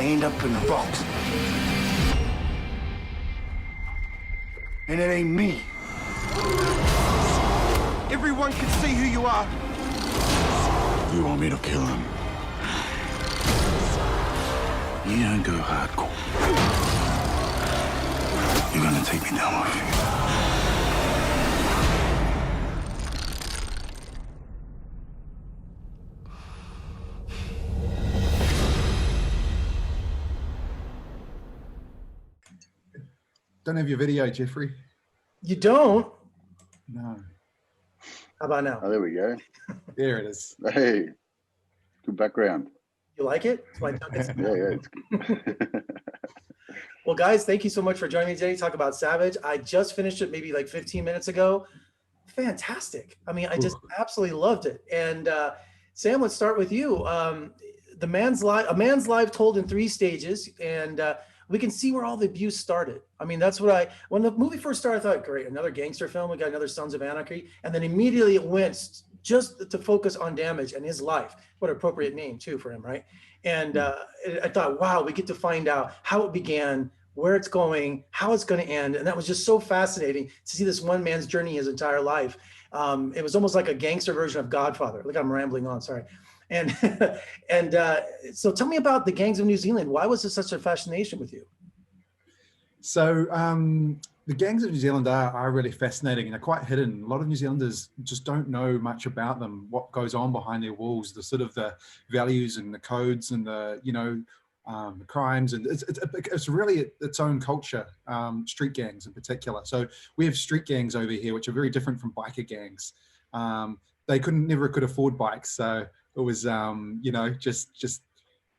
end up in the box. And it ain't me. Everyone can see who you are. You want me to kill him? You don't go hardcore. You're gonna take me down with you. Don't have your video, Jeffrey. You don't? No. How about now? Oh, there we go. There it is. Hey, good background. You like it? Yeah, it's good. Well, guys, thank you so much for joining me today to talk about Savage. I just finished it maybe like 15 minutes ago. Fantastic. I mean, I just absolutely loved it. And Sam, let's start with you. A man's life told in 3 stages, and we can see where all the abuse started. I mean, that's what when the movie first started, I thought, great, another gangster film. We got another Sons of Anarchy. And then immediately it went just to focus on Damage and his life. What an appropriate name too for him, right? And I thought, wow, we get to find out how it began, where it's going, how it's going to end. And that was just so fascinating to see this one man's journey his entire life. It was almost like a gangster version of Godfather. Look, I'm rambling on, sorry. And so tell me about the gangs of New Zealand. Why was this such a fascination with you? So the gangs of New Zealand are really fascinating and they're quite hidden. A lot of New Zealanders just don't know much about them, what goes on behind their walls, the sort of the values and the codes and the, the crimes. And it's really its own culture, street gangs in particular. So we have street gangs over here, which are very different from biker gangs. They never could afford bikes. So it was, just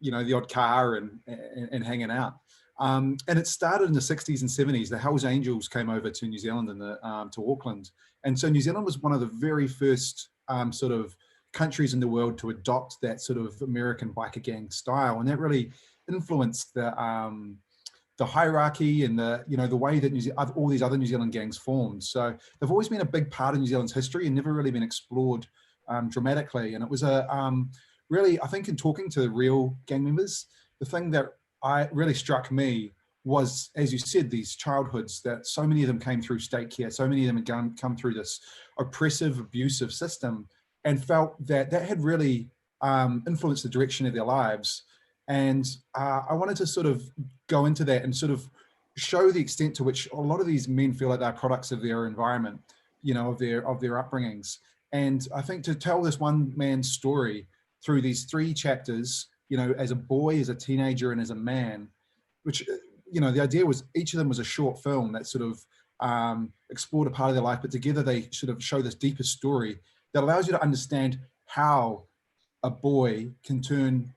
the odd car and hanging out. And it started in the 60s and 70s. The Hells Angels came over to New Zealand and to Auckland. And so New Zealand was one of the very first sort of countries in the world to adopt that sort of American biker gang style. And that really influenced the hierarchy and the way that all these other New Zealand gangs formed. So they've always been a big part of New Zealand's history and never really been explored dramatically. And it was really, I think in talking to real gang members, the thing that really struck me was, as you said, these childhoods that so many of them came through state care, so many of them had come through this oppressive, abusive system and felt that had really influenced the direction of their lives. And I wanted to sort of go into that and sort of show the extent to which a lot of these men feel like they're products of their environment, of their upbringings. And I think to tell this one man's story through these 3 chapters, as a boy, as a teenager, and as a man, which, the idea was each of them was a short film that sort of explored a part of their life, but together they sort of show this deeper story that allows you to understand how a boy can turn,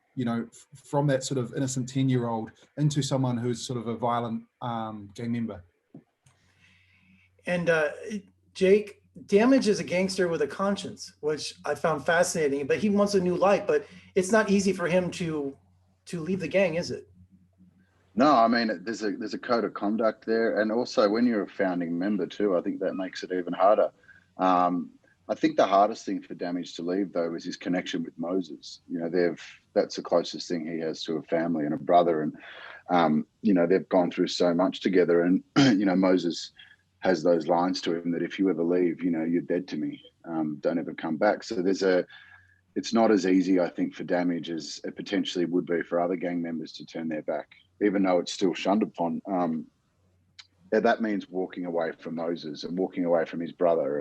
from that sort of innocent 10-year-old into someone who's sort of a violent gang member. And Jake, Damage is a gangster with a conscience, which I found fascinating, but he wants a new life, but it's not easy for him to leave the gang, is it? No, I mean, there's a code of conduct there. And also when you're a founding member too, I think that makes it even harder. I think the hardest thing for Damage to leave though is his connection with Moses. That's the closest thing he has to a family and a brother. And, they've gone through so much together and, Moses has those lines to him that if you ever leave, you're dead to me, don't ever come back. So it's not as easy, I think, for Damage as it potentially would be for other gang members to turn their back, even though it's still shunned upon. That means walking away from Moses and walking away from his brother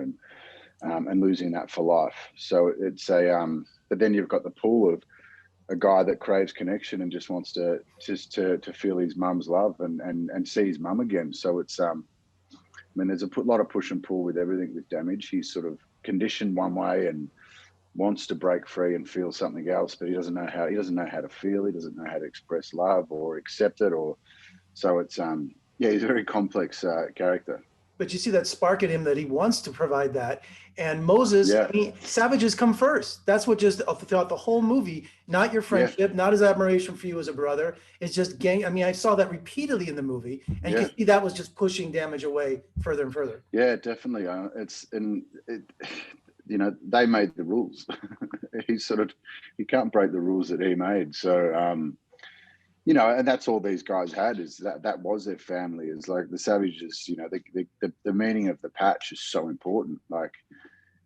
and losing that for life. So it's but then you've got the pull of a guy that craves connection and just wants to feel his mum's love and see his mum again. So it's, there's a lot of push and pull with everything with Damage. He's sort of conditioned one way and wants to break free and feel something else, but he doesn't know how to feel. He doesn't know how to express love or accept it. So it's, he's a very complex character. But you see that spark in him that he wants to provide that. And Moses, Yeah. I mean, savages come first. That's what just throughout the whole movie, not your friendship, not his admiration for you as a brother. It's just gang. I mean, I saw that repeatedly in the movie, and you can see that was just pushing Damage away further and further. Yeah, definitely. They made the rules. He can't break the rules that he made. So, you know, and that's all these guys had, is that was their family. Is like the Savages, you know, the meaning of the patch is so important. Like,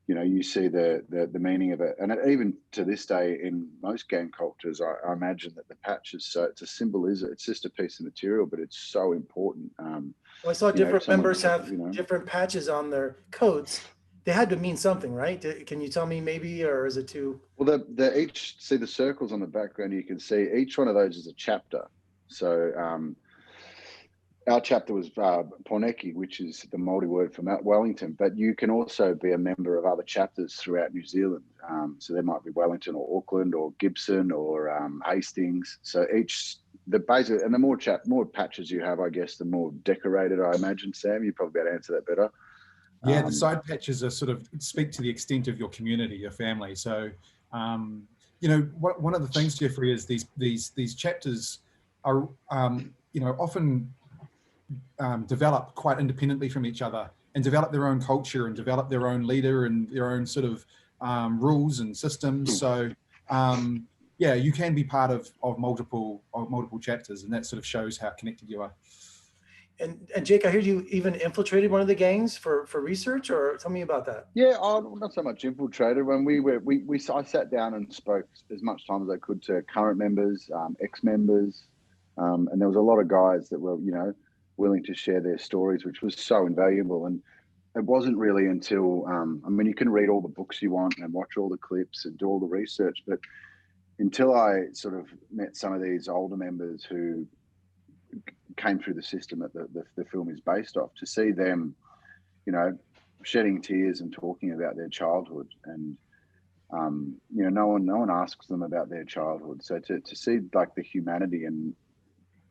you know, you see the meaning of it, and even to this day in most gang cultures, I imagine that the patch is it's a symbol. It's just a piece of material, but it's so important. Well, I saw different members have different patches on their coats. They had to mean something, right? Can you tell me maybe, or is it too? Well, the each, see the circles on the background, you can see each one of those is a chapter. So our chapter was Porneki, which is the Māori word for Mount Wellington, but you can also be a member of other chapters throughout New Zealand. So there might be Wellington or Auckland or Gibson or Hastings. So the basic, and the more patches you have, I guess, the more decorated, I imagine. Sam, you probably better answer that better. Yeah, the side patches are sort of speak to the extent of your community, your family. So, you know, one of the things, Jeffrey, is these chapters are, you know, often develop quite independently from each other and develop their own culture and develop their own leader and their own sort of rules and systems. So, yeah, you can be part of multiple chapters, and that sort of shows how connected you are. And Jake, I heard you even infiltrated one of the gangs for research, or tell me about that. Yeah, not so much infiltrated. When I sat down and spoke as much time as I could to current members, ex-members, and there was a lot of guys that were, you know, willing to share their stories, which was so invaluable. And it wasn't really until, I mean, you can read all the books you want and watch all the clips and do all the research, but until I sort of met some of these older members who came through the system that the film is based off, to see them, you know, shedding tears and talking about their childhood, and you know, no one asks them about their childhood. So to see like the humanity, and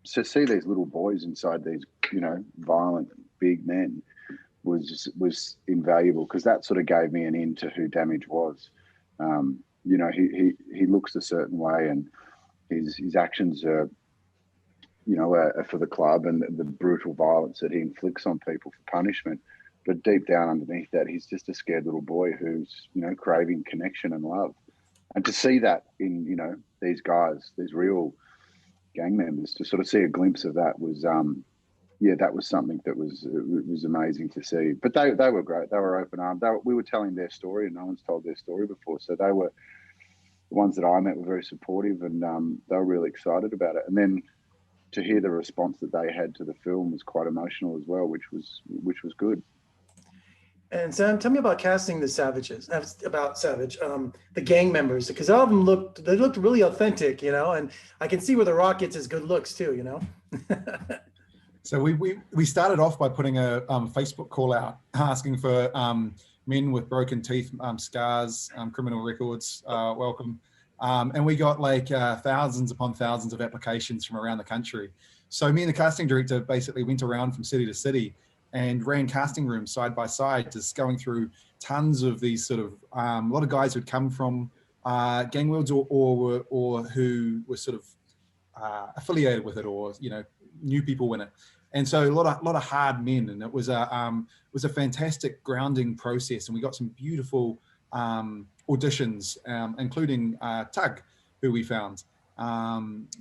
to see these little boys inside these, you know, violent big men was invaluable, because that sort of gave me an in to who Damage was. You know, he looks a certain way, and his actions are, you know, for the club, and the brutal violence that he inflicts on people for punishment. But deep down underneath that, he's just a scared little boy who's, you know, craving connection and love. And to see that in, you know, these guys, these real gang members, to sort of see a glimpse of that was, yeah, that was something that was amazing to see. But they were great. They were open armed. We were telling their story, and no one's told their story before. So they were, the ones that I met were very supportive, and they were really excited about it. And then to hear the response that they had to the film was quite emotional as well, which was good. And Sam, tell me about casting the Savages, about Savage, the gang members, because all of them looked really authentic, you know, and I can see where The Rock gets his good looks too, you know. So we started off by putting a Facebook call out asking for men with broken teeth, scars, criminal records, welcome. And we got like thousands upon thousands of applications from around the country. So me and the casting director basically went around from city to city and ran casting rooms side by side, just going through tons of these sort of, a lot of guys who'd come from gang worlds or who were sort of affiliated with it, or, you know, new people in it. And so a lot of hard men, and it was a fantastic grounding process. And we got some beautiful auditions, including Tug, who we found,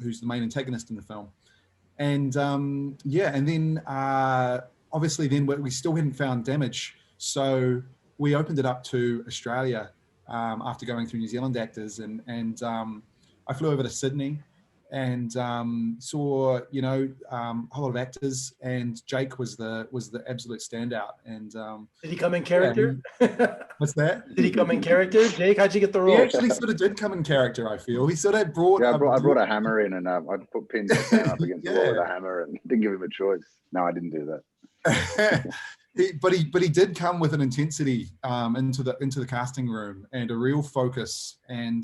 who's the main antagonist in the film. And yeah, and then obviously then we still hadn't found Damage. So we opened it up to Australia after going through New Zealand actors, and I flew over to Sydney and saw, you know, a whole lot of actors, and Jake was the absolute standout. And did he come in character? Yeah, what's that? Did he come in character? Jake, how'd you get the role? He actually sort of did come in character, I feel. He sort of brought... Yeah, I brought a hammer in, and I put pins up against the wall with a hammer, and didn't give him a choice. No, I didn't do that. But he did come with an intensity into the casting room, and a real focus, and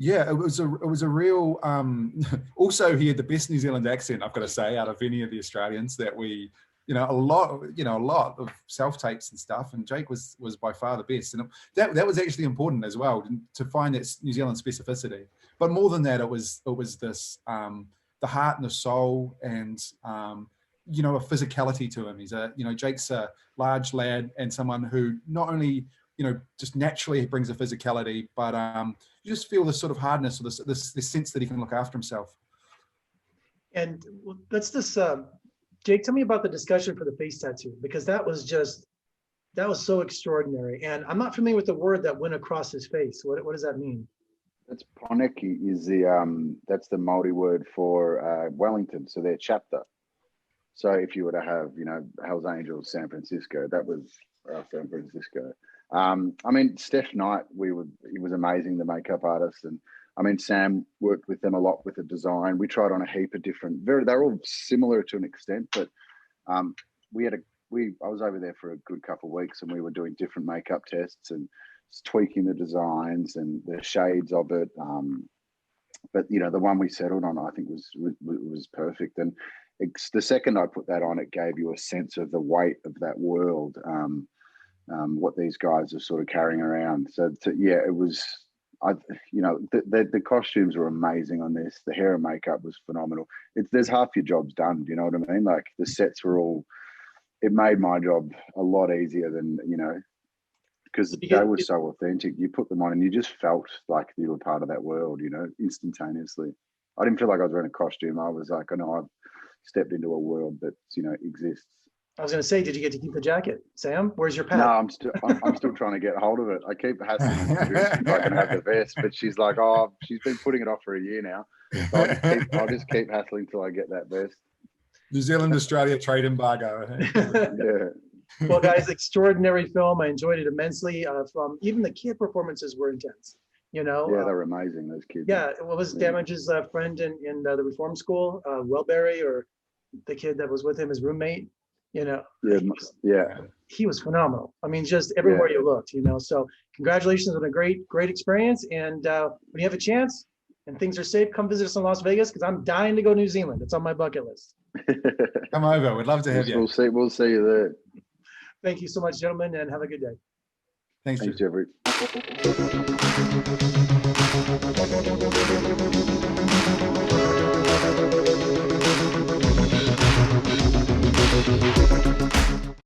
yeah, it was a real. Also, he had the best New Zealand accent, I've got to say, out of any of the Australians that we, you know, a lot of self tapes and stuff. And Jake was by far the best, and that was actually important as well, to find that New Zealand specificity. But more than that, it was this the heart and the soul, and you know, a physicality to him. He's Jake's a large lad, and someone who not only, you know, just naturally brings a physicality, but you just feel this sort of hardness, or this sense that he can look after himself. And let's just, Jake, tell me about the discussion for the face tattoo, because that was so extraordinary. And I'm not familiar with the word that went across his face. What does that mean? That's Poneki is that's the Māori word for Wellington, so their chapter. So if you were to have, Hell's Angels San Francisco, that was San Francisco. I mean, Steph Knight, he was amazing, the makeup artist, and I mean, Sam worked with them a lot with the design. We tried on a heap of different, they're all similar to an extent, but I was over there for a good couple of weeks, and we were doing different makeup tests and tweaking the designs and the shades of it. But the one we settled on, I think was perfect. And the second I put that on, it gave you a sense of the weight of that world, what these guys are sort of carrying around. So it was. The costumes were amazing on this. The hair and makeup was phenomenal. There's half your job's done. Do you know what I mean? Like the sets were all. It made my job a lot easier than because they were so authentic. You put them on and you just felt like you were part of that world. Instantaneously. I didn't feel like I was wearing a costume. I was like, I know I've stepped into a world that exists. I was going to say, did you get to keep the jacket, Sam? Where's your pad? No, I'm still trying to get hold of it. I keep hassling if I can have the vest, but she's like, oh, she's been putting it off for a year now. So I'll just keep hassling till I get that vest. New Zealand Australia trade embargo. Yeah. Well, guys, extraordinary film. I enjoyed it immensely. From even the kid performances were intense. Yeah, they're amazing. Those kids. Yeah, what was Damage's friend in the reform school, Wellberry, or the kid that was with him, his roommate? Yeah. He was phenomenal. I mean, just everywhere you looked, So congratulations on a great experience. And when you have a chance and things are safe, come visit us in Las Vegas, because I'm dying to go to New Zealand. It's on my bucket list. Come over. We'd love to have you. We'll see you there. Thank you so much, gentlemen, and have a good day. Thanks, Jeffrey.